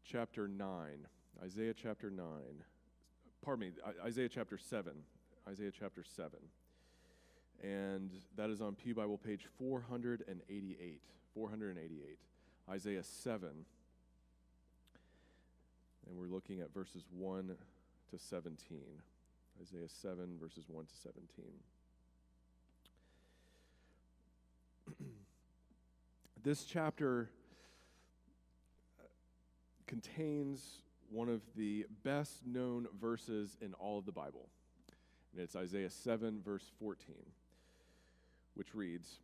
chapter 9. Isaiah chapter 9. Pardon me, Isaiah chapter 7. Isaiah chapter 7. And that is on Pew Bible page 488. 488. Isaiah 7. And we're looking at verses 1 to 17. Isaiah 7, verses 1 to 17. This chapter contains one of the best known verses in all of the Bible. And it's Isaiah 7, verse 14, which reads,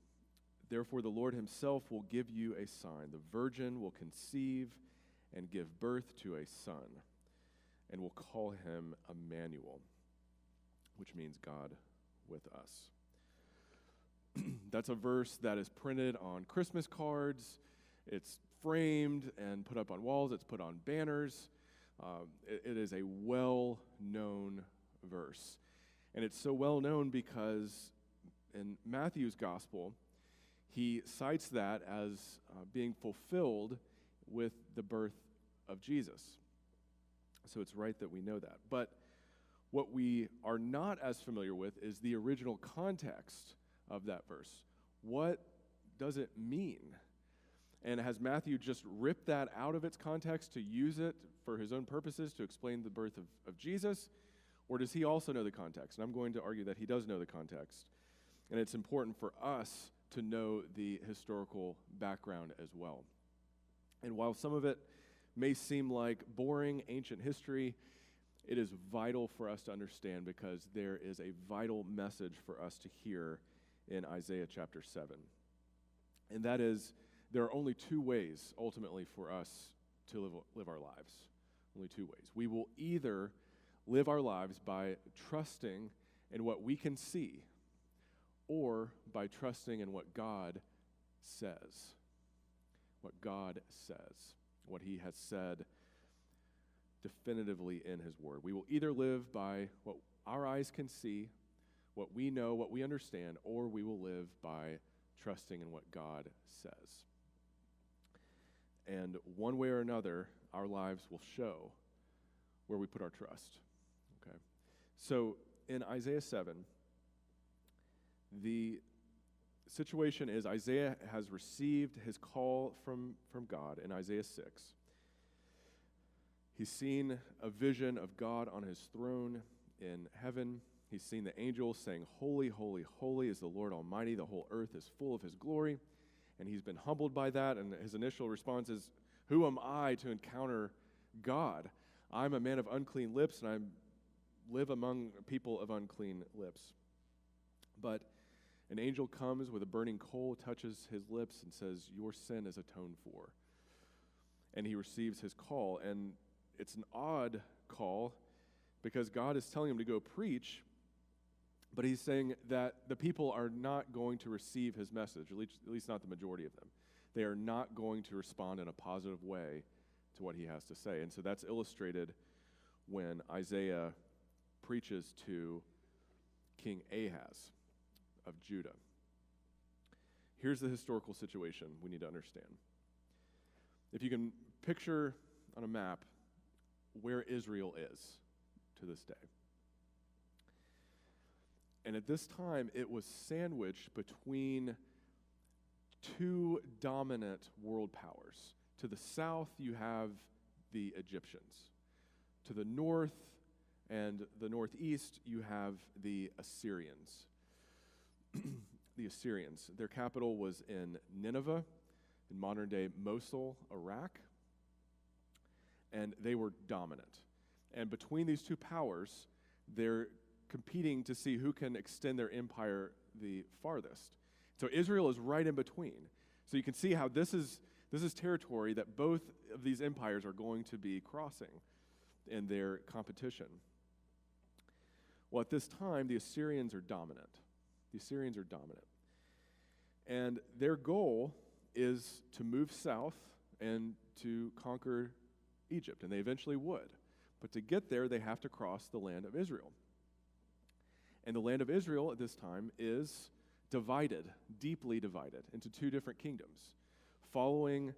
"Therefore the Lord himself will give you a sign. The virgin will conceive and give birth to a son, and will call him Emmanuel," which means God with us. That's a verse that is printed on Christmas cards. It's framed and put up on walls. It's put on banners. It is a well-known verse. And it's so well-known because in Matthew's gospel, he cites that as being fulfilled with the birth of Jesus. So it's right that we know that. But what we are not as familiar with is the original context of that verse. What does it mean? And has Matthew just ripped that out of its context to use it for his own purposes to explain the birth of Jesus? Or does he also know the context? And I'm going to argue that he does know the context. And it's important for us to know the historical background as well. And while some of it may seem like boring ancient history, it is vital for us to understand because there is a vital message for us to hear in Isaiah chapter 7. And that is, there are only two ways, ultimately, for us to live our lives. Only two ways. We will either live our lives by trusting in what we can see, or by trusting in what God says. What God says. What he has said definitively in his word. We will either live by what our eyes can see, what we know, what we understand, or we will live by trusting in what God says. And one way or another, our lives will show where we put our trust. Okay? So in Isaiah 7, the situation is Isaiah has received his call from God in Isaiah 6. He's seen a vision of God on his throne in heaven. He's seen the angels saying, "Holy, holy, holy is the Lord Almighty. The whole earth is full of his glory." And he's been humbled by that. And his initial response is, "Who am I to encounter God? I'm a man of unclean lips, and I live among people of unclean lips." But an angel comes with a burning coal, touches his lips, and says, "Your sin is atoned for." And he receives his call. And it's an odd call because God is telling him to go preach, but he's saying that the people are not going to receive his message, at least not the majority of them. They are not going to respond in a positive way to what he has to say. And so that's illustrated when Isaiah preaches to King Ahaz of Judah. Here's the historical situation we need to understand. If you can picture on a map where Israel is to this day. And at this time, it was sandwiched between two dominant world powers. To the south, you have the Egyptians. To the north and the northeast, you have the Assyrians. The Assyrians. Their capital was in Nineveh, in modern-day Mosul, Iraq. And they were dominant. And between these two powers, they're competing to see who can extend their empire the farthest. So Israel is right in between. So you can see how this is territory that both of these empires are going to be crossing in their competition. Well, at this time, the Assyrians are dominant. The Assyrians are dominant. And their goal is to move south and to conquer Egypt, and they eventually would. But to get there, they have to cross the land of Israel. And the land of Israel at this time is divided, deeply divided, into two different kingdoms. Following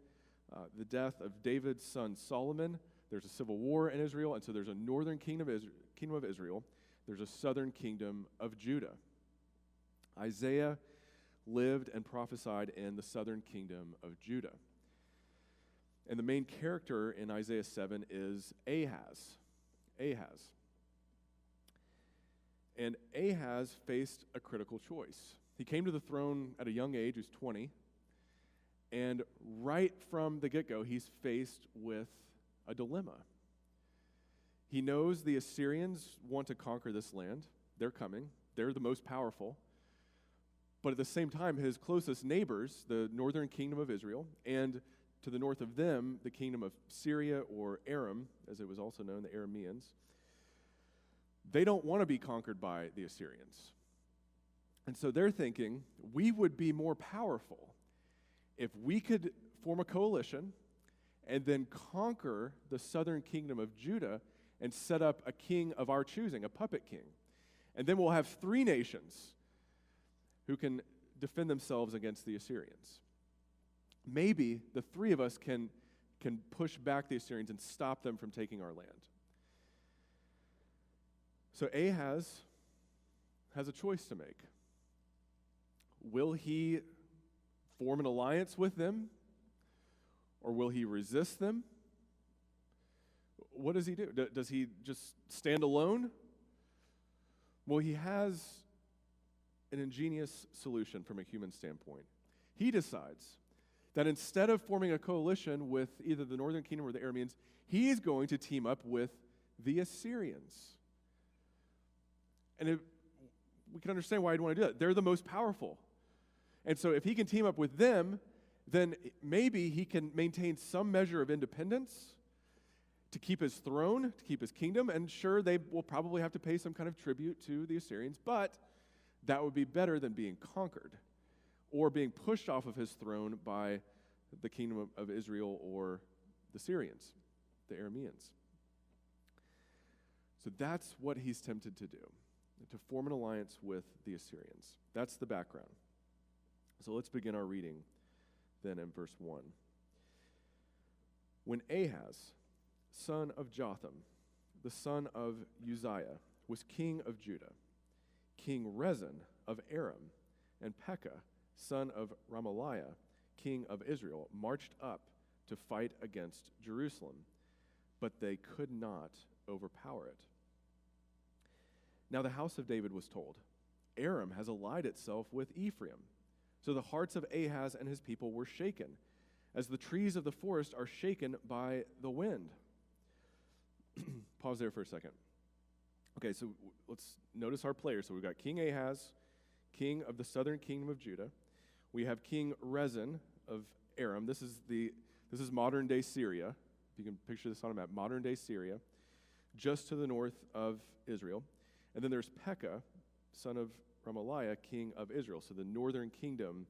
the death of David's son Solomon. There's a civil war in Israel, and so there's a northern kingdom of Israel. There's a southern kingdom of Judah. Isaiah lived and prophesied in the southern kingdom of Judah. And the main character in Isaiah 7 is Ahaz. Ahaz. And Ahaz faced a critical choice. He came to the throne at a young age, he was 20, and right from the get-go, he's faced with a dilemma. He knows the Assyrians want to conquer this land. They're coming. They're the most powerful. But at the same time, his closest neighbors, the northern kingdom of Israel, and to the north of them, the kingdom of Syria, or Aram, as it was also known, the Arameans, they don't want to be conquered by the Assyrians. And so they're thinking, we would be more powerful if we could form a coalition and then conquer the southern kingdom of Judah and set up a king of our choosing, a puppet king. And then we'll have 3 nations who can defend themselves against the Assyrians. Maybe the 3 of us can push back the Assyrians and stop them from taking our land. So Ahaz has a choice to make. Will he form an alliance with them, or will he resist them? What does he do? Does he just stand alone? Well, he has an ingenious solution from a human standpoint. He decides that instead of forming a coalition with either the northern kingdom or the Arameans, he's going to team up with the Assyrians. And we can understand why he'd want to do that. They're the most powerful. And so if he can team up with them, then maybe he can maintain some measure of independence to keep his throne, to keep his kingdom, and sure, they will probably have to pay some kind of tribute to the Assyrians, but that would be better than being conquered or being pushed off of his throne by the kingdom of Israel or the Syrians, the Arameans. So that's what he's tempted to do, to form an alliance with the Assyrians. That's the background. So let's begin our reading then in verse 1. When Ahaz, son of Jotham, the son of Uzziah, was king of Judah, King Rezin of Aram, and Pekah, son of Remaliah, king of Israel, marched up to fight against Jerusalem, but they could not overpower it. Now the house of David was told, Aram has allied itself with Ephraim. So the hearts of Ahaz and his people were shaken, as the trees of the forest are shaken by the wind. Pause there for a second. Okay, so let's notice our players. So we've got King Ahaz, king of the southern kingdom of Judah. We have King Rezin of Aram. This is modern-day Syria. If you can picture this on a map, modern-day Syria, just to the north of Israel. And then there's Pekah, son of Remaliah, king of Israel, so the northern kingdom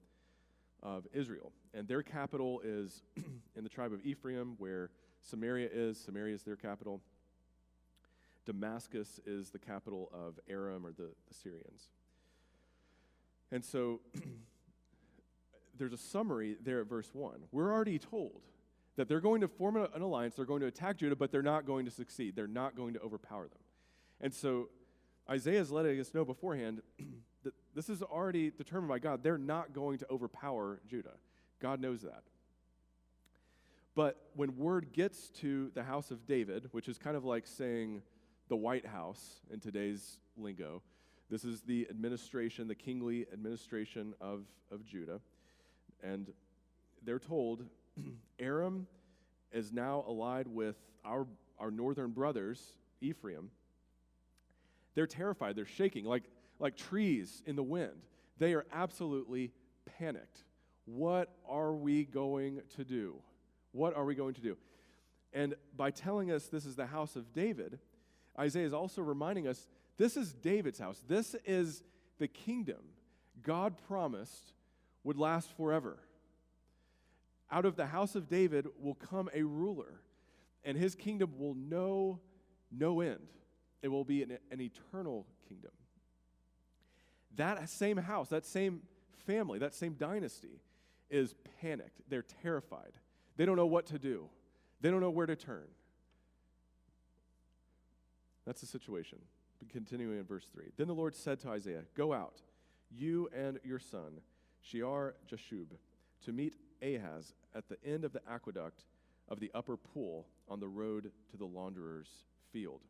of Israel. And their capital is in the tribe of Ephraim, where Samaria is. Samaria is their capital. Damascus is the capital of Aram, or the Syrians. And so there's a summary there at verse 1. We're already told that they're going to form an alliance, they're going to attack Judah, but they're not going to succeed. They're not going to overpower them. And so Isaiah is letting us know beforehand that this is already determined by God. They're not going to overpower Judah. God knows that. But when word gets to the house of David, which is kind of like saying the White House in today's lingo, this is the administration, the kingly administration of Judah. And they're told, Aram is now allied with our northern brothers, Ephraim. They're terrified. They're shaking like trees in the wind. They are absolutely panicked. What are we going to do? What are we going to do? And by telling us this is the house of David, Isaiah is also reminding us this is David's house. This is the kingdom God promised would last forever. Out of the house of David will come a ruler, and his kingdom will know no end. It will be an eternal kingdom. That same house, that same family, that same dynasty is panicked. They're terrified. They don't know what to do. They don't know where to turn. That's the situation. Continuing in verse 3. Then the Lord said to Isaiah, "Go out, you and your son, Shear-Jashub, to meet Ahaz at the end of the aqueduct of the upper pool on the road to the launderer's field."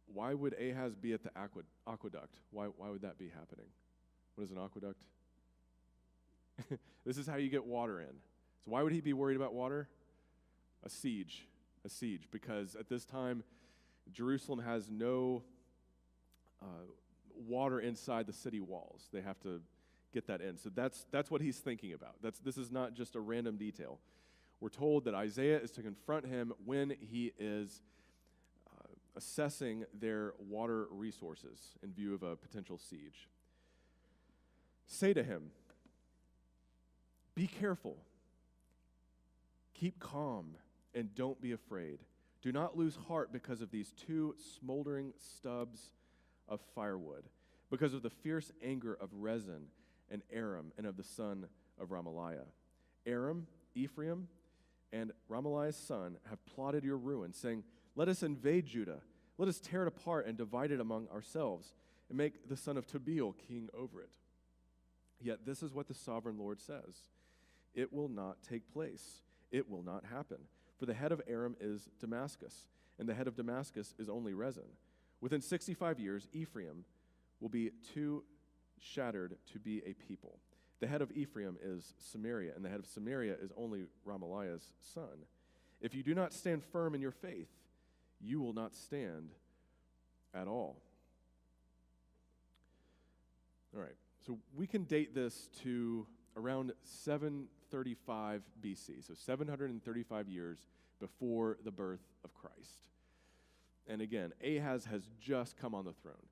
Why would Ahaz be at the aqueduct? Why would that be happening? What is an aqueduct? This is how you get water in. So why would he be worried about water? A siege, because at this time, Jerusalem has no water inside the city walls. They have to get that in. So that's what he's thinking about. This is not just a random detail. We're told that Isaiah is to confront him when he is assessing their water resources in view of a potential siege. Say to him, "Be careful, keep calm, and don't be afraid. Do not lose heart because of these two smoldering stubs of firewood, because of the fierce anger of Rezin and Aram and of the son of Remaliah. Aram, Ephraim, and Remaliah's son have plotted your ruin, saying, 'Let us invade Judah. Let us tear it apart and divide it among ourselves, and make the son of Tabeel king over it.' Yet this is what the sovereign Lord says. It will not take place. It will not happen. For the head of Aram is Damascus, and the head of Damascus is only Rezin. Within 65 years, Ephraim will be too shattered to be a people. The head of Ephraim is Samaria, and the head of Samaria is only Remaliah's son. If you do not stand firm in your faith, you will not stand at all." All right, so we can date this to around 735 BC, so 735 years before the birth of Christ. And again, Ahaz has just come on the throne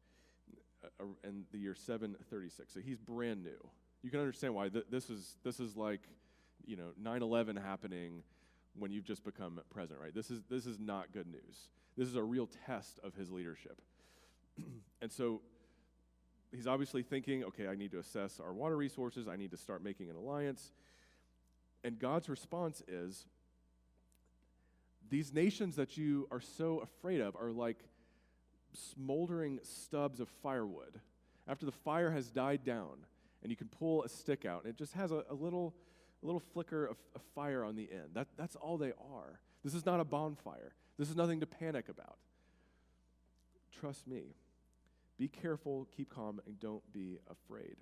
in the year 736, so he's brand new. You can understand why this is like, 9/11 happening when you've just become president, right? This is not good news. This is a real test of his leadership. And so he's obviously thinking, okay, I need to assess our water resources. I need to start making an alliance. And God's response is, these nations that you are so afraid of are like smoldering stubs of firewood. After the fire has died down, and you can pull a stick out, and it just has a little flicker of fire on the end. That's all they are. This is not a bonfire. This is nothing to panic about. Trust me. Be careful, keep calm, and don't be afraid.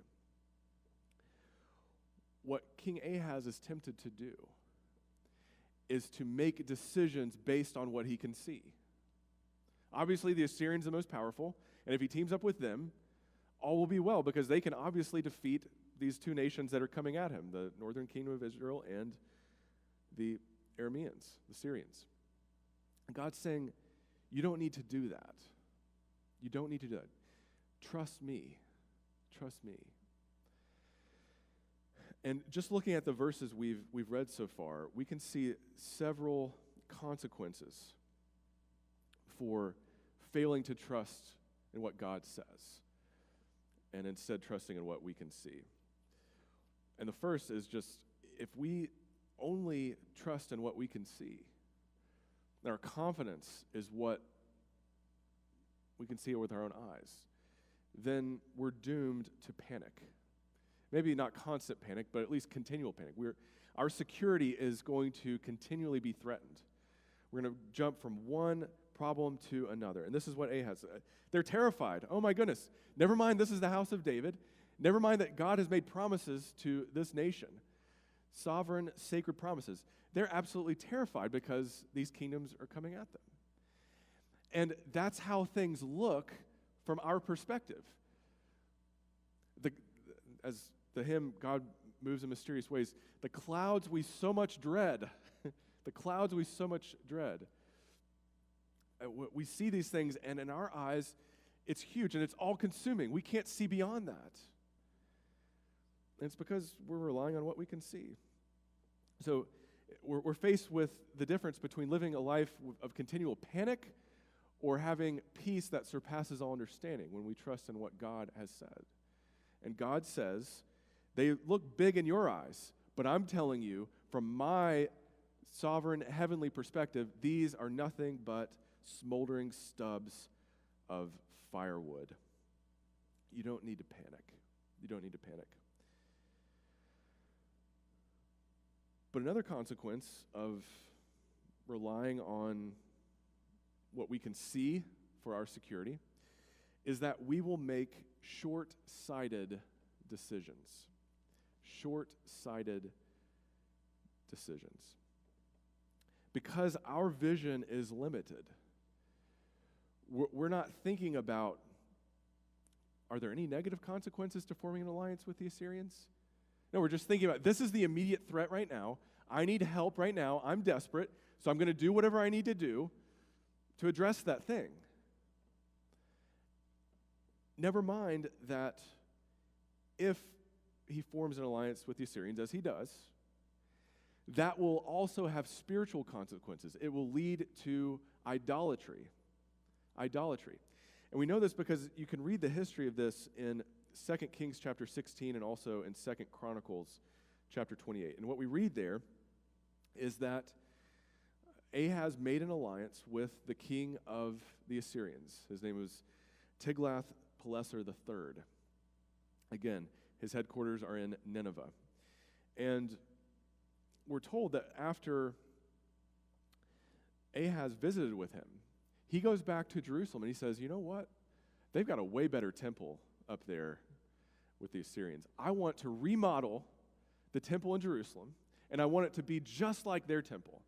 What King Ahaz is tempted to do is to make decisions based on what he can see. Obviously, the Assyrians are the most powerful, and if he teams up with them, all will be well, because they can obviously defeat these two nations that are coming at him, the northern kingdom of Israel and the Arameans, the Syrians. And God's saying, you don't need to do that. You don't need to do that. Trust me. Trust me. And just looking at the verses we've read so far, we can see several consequences for failing to trust in what God says and instead trusting in what we can see. And the first is just, if we only trust in what we can see, our confidence is what we can see it with our own eyes, then we're doomed to panic. Maybe not constant panic, but at least continual panic. Our security is going to continually be threatened. We're going to jump from one problem to another. And this is what Ahaz, they're terrified. Oh my goodness. Never mind, this is the house of David. Never mind that God has made promises to this nation. Sovereign, sacred promises. They're absolutely terrified because these kingdoms are coming at them. And that's how things look from our perspective. As the hymn, God moves in mysterious ways, the clouds we so much dread, the clouds we so much dread. We see these things, and in our eyes, it's huge, and it's all-consuming. We can't see beyond that. And it's because we're relying on what we can see. So we're faced with the difference between living a life of continual panic or having peace that surpasses all understanding when we trust in what God has said. And God says, they look big in your eyes, but I'm telling you, from my sovereign heavenly perspective, these are nothing but smoldering stubs of firewood. You don't need to panic. You don't need to panic. But another consequence of relying on what we can see for our security is that we will make short-sighted decisions. Short-sighted decisions. Because our vision is limited, we're not thinking about, are there any negative consequences to forming an alliance with the Assyrians? No, we're just thinking about, this is the immediate threat right now. I need help right now. I'm desperate, so I'm going to do whatever I need to do to address that thing. Never mind that if he forms an alliance with the Assyrians, as he does, that will also have spiritual consequences. It will lead to idolatry. Idolatry. And we know this because you can read the history of this in 2 Kings chapter 16 and also in 2 Chronicles chapter 28. And what we read there is that Ahaz made an alliance with the king of the Assyrians. His name was Tiglath-Pileser III. Again, his headquarters are in Nineveh. And we're told that after Ahaz visited with him, he goes back to Jerusalem and he says, you know what? They've got a way better temple up there with the Assyrians. I want to remodel the temple in Jerusalem, and I want it to be just like their temple.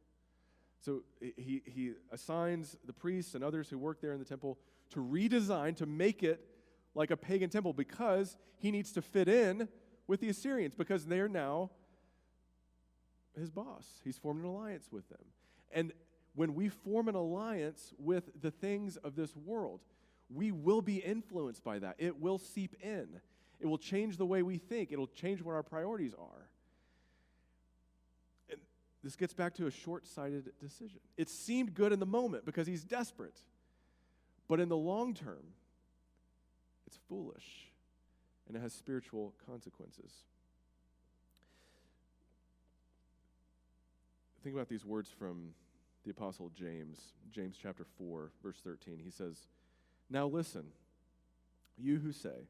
So he assigns the priests and others who work there in the temple to redesign, to make it like a pagan temple, because he needs to fit in with the Assyrians, because they're now his boss. He's formed an alliance with them. And when we form an alliance with the things of this world, we will be influenced by that. It will seep in. It will change the way we think. It'll change what our priorities are. And this gets back to a short-sighted decision. It seemed good in the moment because he's desperate. But in the long term, it's foolish, and it has spiritual consequences. Think about these words from the Apostle James, James chapter 4, verse 13. He says, now listen, you who say,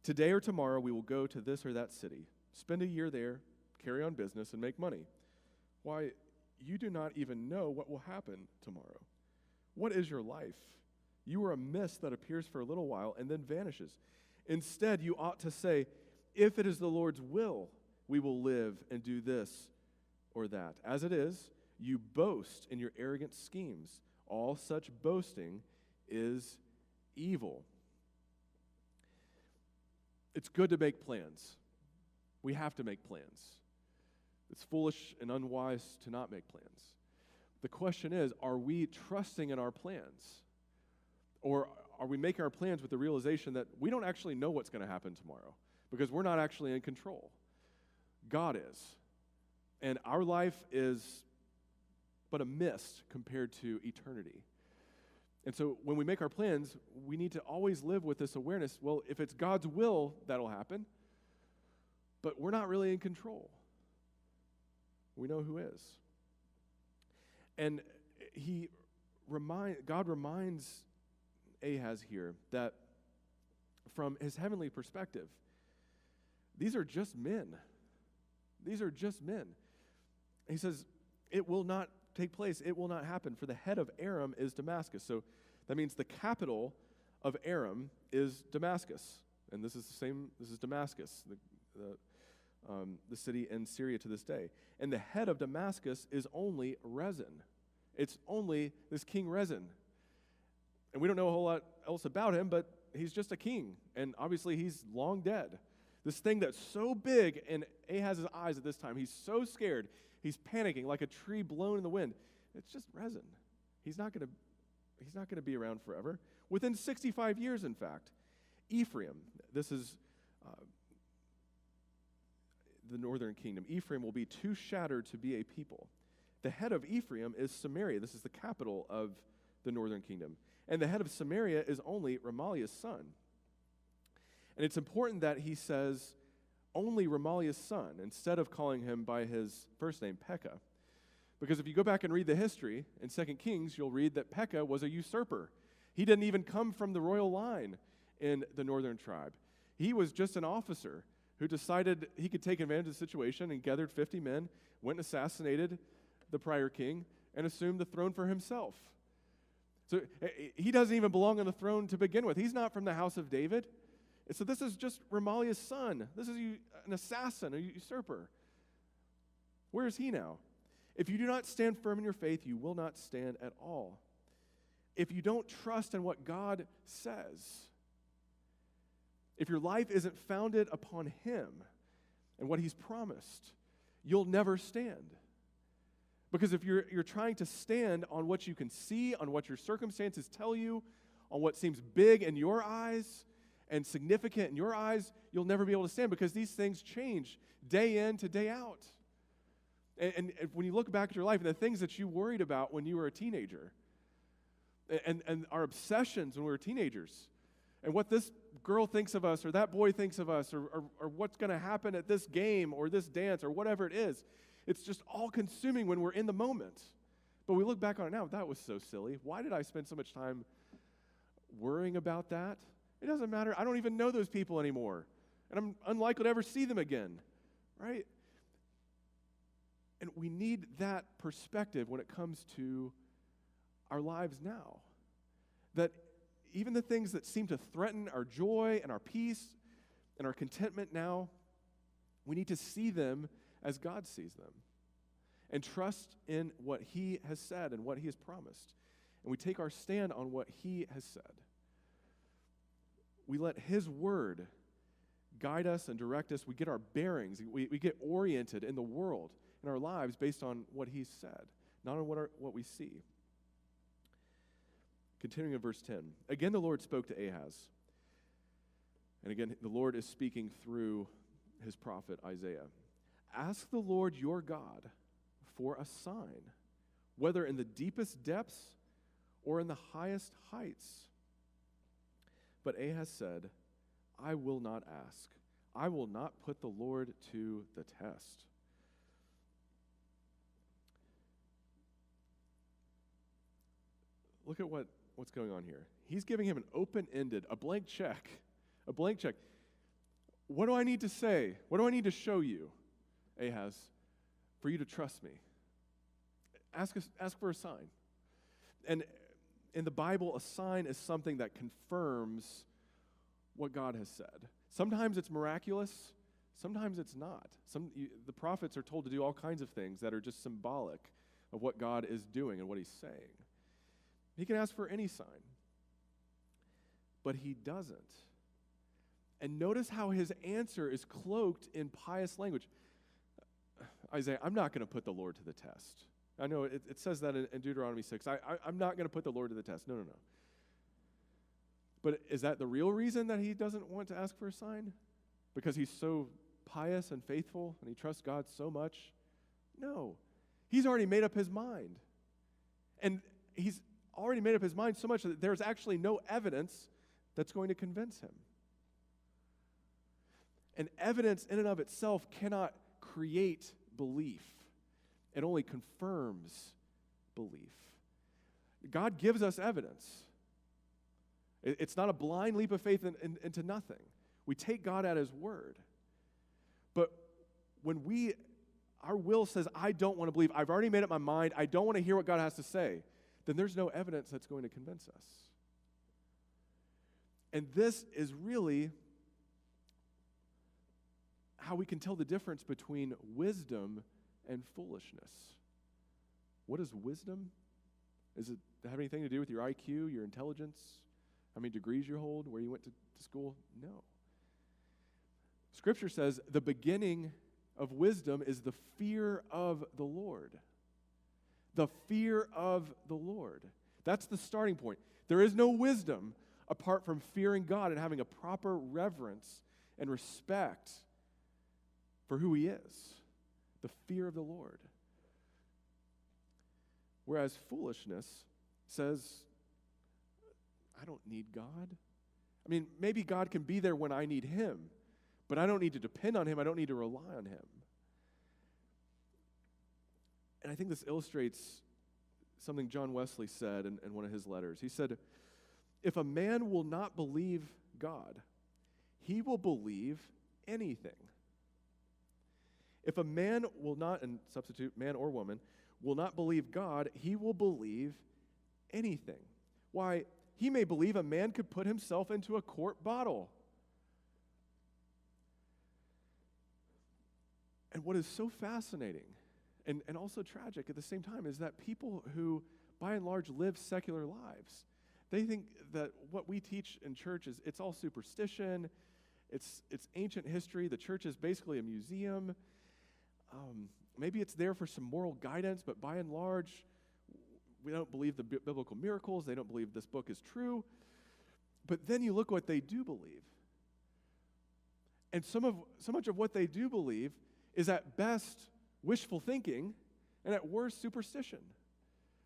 today or tomorrow we will go to this or that city, spend a year there, carry on business, and make money. Why, you do not even know what will happen tomorrow. What is your life? You are a mist that appears for a little while and then vanishes. Instead, you ought to say, if it is the Lord's will, we will live and do this or that. As it is, you boast in your arrogant schemes. All such boasting is evil. It's good to make plans. We have to make plans. It's foolish and unwise to not make plans. The question is, are we trusting in our plans? Or are we making our plans with the realization that we don't actually know what's going to happen tomorrow because we're not actually in control? God is. And our life is but a mist compared to eternity. And so when we make our plans, we need to always live with this awareness, well, if it's God's will, that'll happen, but we're not really in control. We know who is. And God reminds Ahaz here that from his heavenly perspective, these are just men. These are just men. He says, it will not take place. It will not happen, for the head of Aram is Damascus. So that means the capital of Aram is Damascus. And this is Damascus, the city in Syria to this day. And the head of Damascus is only Rezin. It's only this King Rezin. And we don't know a whole lot else about him, but he's just a king. And obviously he's long dead. This thing that's so big in Ahaz's eyes at this time, he's so scared, he's panicking like a tree blown in the wind. It's just Rezin. He's not going to be around forever. Within 65 years, in fact, Ephraim, this is the northern kingdom, Ephraim will be too shattered to be a people. The head of Ephraim is Samaria. This is the capital of the northern kingdom. And the head of Samaria is only Remaliah's son. And it's important that he says, only Remaliah's son, instead of calling him by his first name, Pekah. Because if you go back and read the history in 2 Kings, you'll read that Pekah was a usurper. He didn't even come from the royal line in the northern tribe. He was just an officer who decided he could take advantage of the situation and gathered 50 men, went and assassinated the prior king, and assumed the throne for himself. So he doesn't even belong on the throne to begin with. He's not from the house of David. So this is just Remaliah's son. This is an assassin, a usurper. Where is he now? If you do not stand firm in your faith, you will not stand at all. If you don't trust in what God says, if your life isn't founded upon him and what he's promised, you'll never stand. Because if you're trying to stand on what you can see, on what your circumstances tell you, on what seems big in your eyes and significant in your eyes, you'll never be able to stand because these things change day in to day out. And when you look back at your life and the things that you worried about when you were a teenager, and our obsessions when we were teenagers, and what this girl thinks of us or that boy thinks of us, or what's going to happen at this game or this dance or whatever it is, it's just all consuming when we're in the moment. But we look back on it now, that was so silly. Why did I spend so much time worrying about that? It doesn't matter. I don't even know those people anymore. And I'm unlikely to ever see them again, right? And we need that perspective when it comes to our lives now. That even the things that seem to threaten our joy and our peace and our contentment now, we need to see them as God sees them and trust in what he has said and what he has promised. And we take our stand on what he has said. We let his word guide us and direct us. We get our bearings. We get oriented in the world, in our lives, based on what he's said, not on what we see. Continuing in verse 10. Again, the Lord spoke to Ahaz. And again, the Lord is speaking through his prophet Isaiah. Ask the Lord your God for a sign, whether in the deepest depths or in the highest heights. But Ahaz said, I will not ask. I will not put the Lord to the test. Look at what's going on here. He's giving him an open-ended, a blank check. A blank check. What do I need to say? What do I need to show you, Ahaz, for you to trust me? Ask for a sign. And in the Bible, a sign is something that confirms what God has said. Sometimes it's miraculous. Sometimes it's not. The prophets are told to do all kinds of things that are just symbolic of what God is doing and what he's saying. He can ask for any sign, but he doesn't. And notice how his answer is cloaked in pious language. Isaiah, I'm not going to put the Lord to the test. I know it says that in Deuteronomy 6. I'm not going to put the Lord to the test. No. But is that the real reason that he doesn't want to ask for a sign? Because he's so pious and faithful and he trusts God so much? No. He's already made up his mind. And he's already made up his mind so much that there's actually no evidence that's going to convince him. And evidence in and of itself cannot create belief. It only confirms belief. God gives us evidence. It's not a blind leap of faith into nothing. We take God at his word. But when our will says, I don't want to believe, I've already made up my mind, I don't want to hear what God has to say, then there's no evidence that's going to convince us. And this is really how we can tell the difference between wisdom and foolishness. What is wisdom? Does it have anything to do with your IQ, your intelligence, how many degrees you hold, where you went to school? No. Scripture says the beginning of wisdom is the fear of the Lord. The fear of the Lord. That's the starting point. There is no wisdom apart from fearing God and having a proper reverence and respect for who he is. The fear of the Lord. Whereas foolishness says, I don't need God. I mean, maybe God can be there when I need him, but I don't need to depend on him. I don't need to rely on him. And I think this illustrates something John Wesley said in one of his letters. He said, if a man will not believe God, he will believe anything. If a man will not, and substitute man or woman, will not believe God, he will believe anything. Why, he may believe a man could put himself into a quart bottle. And what is so fascinating and also tragic at the same time is that people who, by and large, live secular lives, they think that what we teach in church is it's all superstition, it's ancient history, the church is basically a museum. Maybe it's there for some moral guidance, but by and large, we don't believe the biblical miracles, they don't believe this book is true. But then you look what they do believe. And so much of what they do believe is at best wishful thinking, and at worst superstition.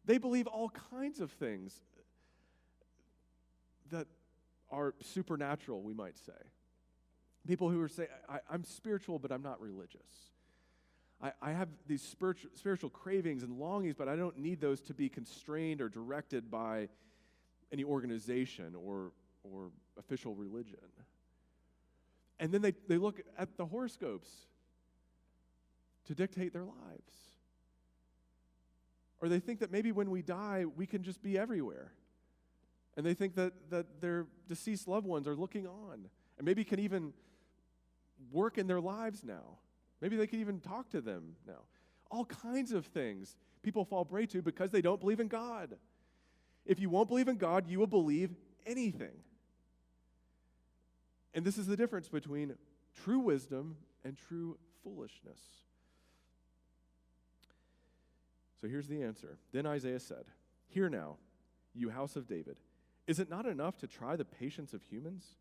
They believe all kinds of things that are supernatural, we might say. People who are saying, I'm spiritual, but I'm not religious. I have these spiritual cravings and longings, but I don't need those to be constrained or directed by any organization or official religion. And then they look at the horoscopes to dictate their lives. Or they think that maybe when we die, we can just be everywhere. And they think that their deceased loved ones are looking on and maybe can even work in their lives now. Maybe they can even talk to them now. All kinds of things people fall prey to because they don't believe in God. If you won't believe in God, you will believe anything. And this is the difference between true wisdom and true foolishness. So here's the answer. Then Isaiah said, "Hear now, you house of David. Is it not enough to try the patience of humans?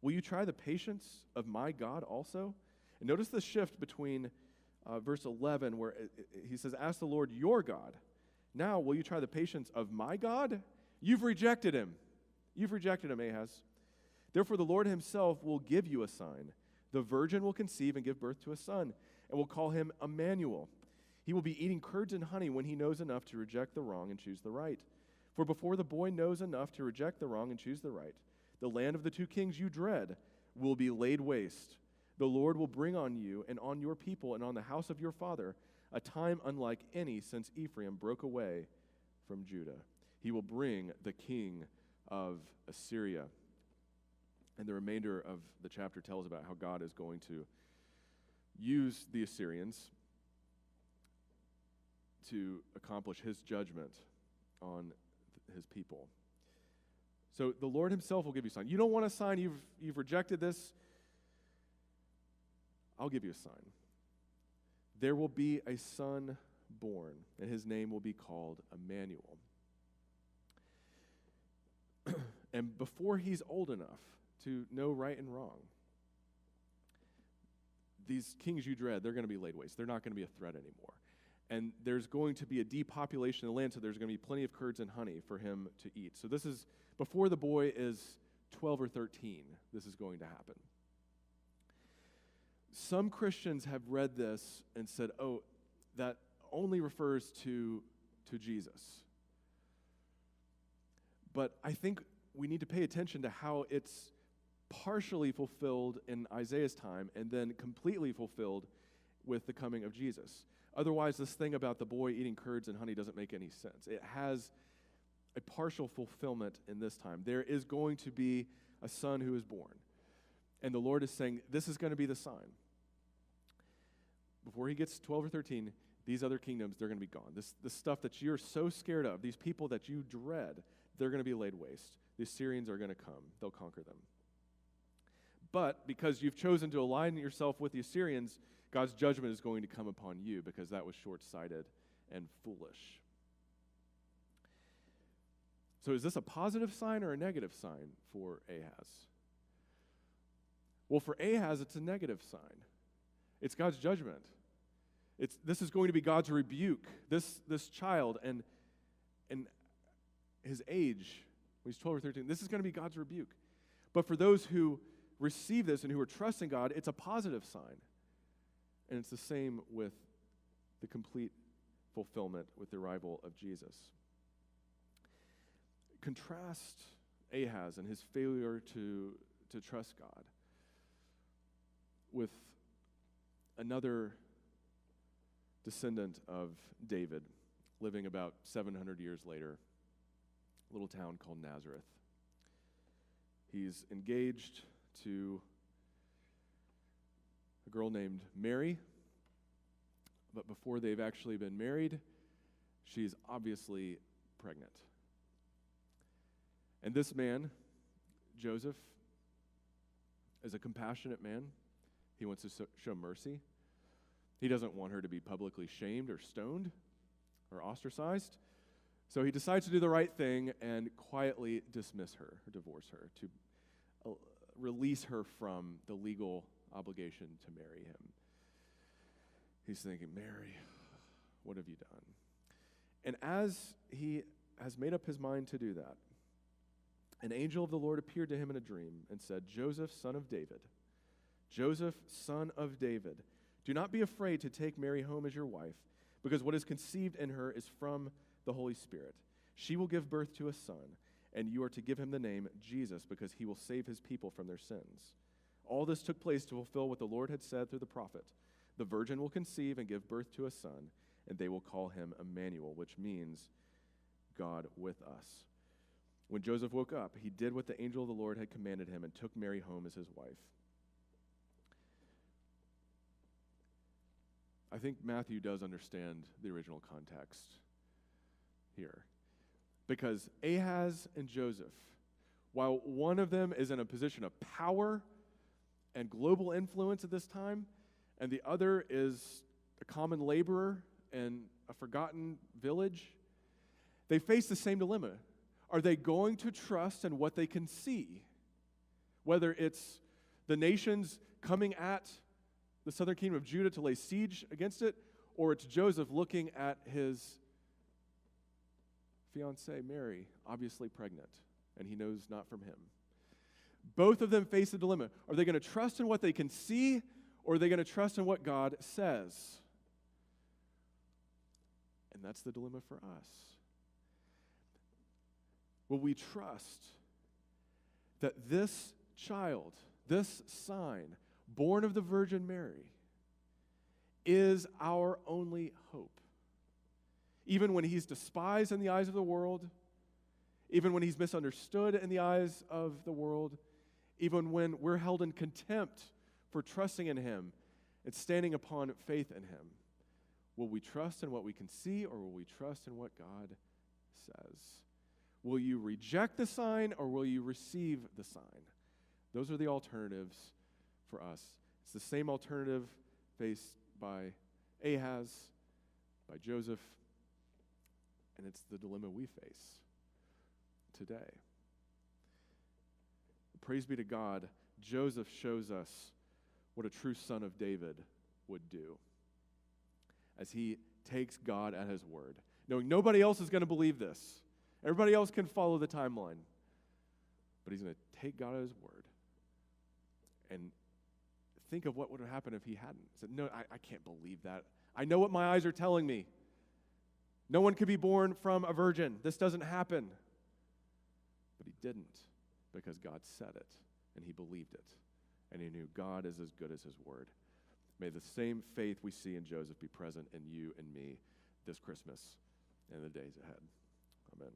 Will you try the patience of my God also?" And notice the shift between verse 11 where he says, "Ask the Lord your God. Now will you try the patience of my God? You've rejected him. You've rejected him, Ahaz. Therefore the Lord himself will give you a sign. The virgin will conceive and give birth to a son, and will call him Emmanuel. He will be eating curds and honey when he knows enough to reject the wrong and choose the right. For before the boy knows enough to reject the wrong and choose the right, the land of the two kings you dread will be laid waste. The Lord will bring on you and on your people and on the house of your father a time unlike any since Ephraim broke away from Judah. He will bring the king of Assyria." And the remainder of the chapter tells about how God is going to use the Assyrians to accomplish his judgment on his people. So the Lord himself will give you a sign. You don't want a sign, you've rejected this. I'll give you a sign. There will be a son born, and his name will be called Emmanuel. And before he's old enough to know right and wrong, these kings you dread, they're going to be laid waste. They're not going to be a threat anymore. And there's going to be a depopulation of the land, so there's going to be plenty of curds and honey for him to eat. So this is before the boy is 12 or 13, this is going to happen. Some Christians have read this and said, oh, that only refers to Jesus. But I think we need to pay attention to how it's partially fulfilled in Isaiah's time and then completely fulfilled with the coming of Jesus. Otherwise, this thing about the boy eating curds and honey doesn't make any sense. It has a partial fulfillment in this time. There is going to be a son who is born. And the Lord is saying, this is going to be the sign. Before he gets 12 or 13, these other kingdoms, they're going to be gone. This stuff that you're so scared of, these people that you dread, they're going to be laid waste. The Assyrians are going to come. They'll conquer them. But because you've chosen to align yourself with the Assyrians, God's judgment is going to come upon you because that was short-sighted and foolish. So is this a positive sign or a negative sign for Ahaz? Well, for Ahaz, it's a negative sign. It's God's judgment. This is going to be God's rebuke. This child and his age, when he's 12 or 13, this is going to be God's rebuke. But for those who receive this and who are trusting God, it's a positive sign. And it's the same with the complete fulfillment with the arrival of Jesus. Contrast Ahaz and his failure to trust God with another descendant of David living about 700 years later, a little town called Nazareth. He's engaged to a girl named Mary, but before they've actually been married, she's obviously pregnant. And this man, Joseph, is a compassionate man. He wants to show mercy. He doesn't want her to be publicly shamed or stoned or ostracized. So he decides to do the right thing and quietly dismiss her, or divorce her, to release her from the legal obligation to marry him. He's thinking, Mary, what have you done? And as he has made up his mind to do that, an angel of the Lord appeared to him in a dream and said, Joseph, son of David, do not be afraid to take Mary home as your wife, because what is conceived in her is from the Holy Spirit. She will give birth to a son, and you are to give him the name Jesus, because he will save his people from their sins. All this took place to fulfill what the Lord had said through the prophet. The virgin will conceive and give birth to a son, and they will call him Emmanuel, which means God with us. When Joseph woke up, he did what the angel of the Lord had commanded him and took Mary home as his wife. I think Matthew does understand the original context here. Because Ahaz and Joseph, while one of them is in a position of power and global influence at this time, and the other is a common laborer in a forgotten village, they face the same dilemma. Are they going to trust in what they can see? Whether it's the nations coming at the southern kingdom of Judah to lay siege against it, or it's Joseph looking at his fiancée, Mary, obviously pregnant, and he knows not from him. Both of them face the dilemma. Are they going to trust in what they can see, or are they going to trust in what God says? And that's the dilemma for us. Will we trust that this child, this sign, born of the Virgin Mary, is our only hope? Even when he's despised in the eyes of the world, even when he's misunderstood in the eyes of the world, even when we're held in contempt for trusting in him and standing upon faith in him, will we trust in what we can see, or will we trust in what God says? Will you reject the sign, or will you receive the sign? Those are the alternatives for us. It's the same alternative faced by Ahaz, by Joseph, and it's the dilemma we face today. Praise be to God, Joseph shows us what a true son of David would do as he takes God at his word, knowing nobody else is going to believe this. Everybody else can follow the timeline, but he's going to take God at his word and think of what would have happened if he hadn't. He said, no, I can't believe that. I know what my eyes are telling me. No one could be born from a virgin. This doesn't happen. But he didn't, because God said it, and he believed it, and he knew God is as good as his word. May the same faith we see in Joseph be present in you and me this Christmas and the days ahead. Amen.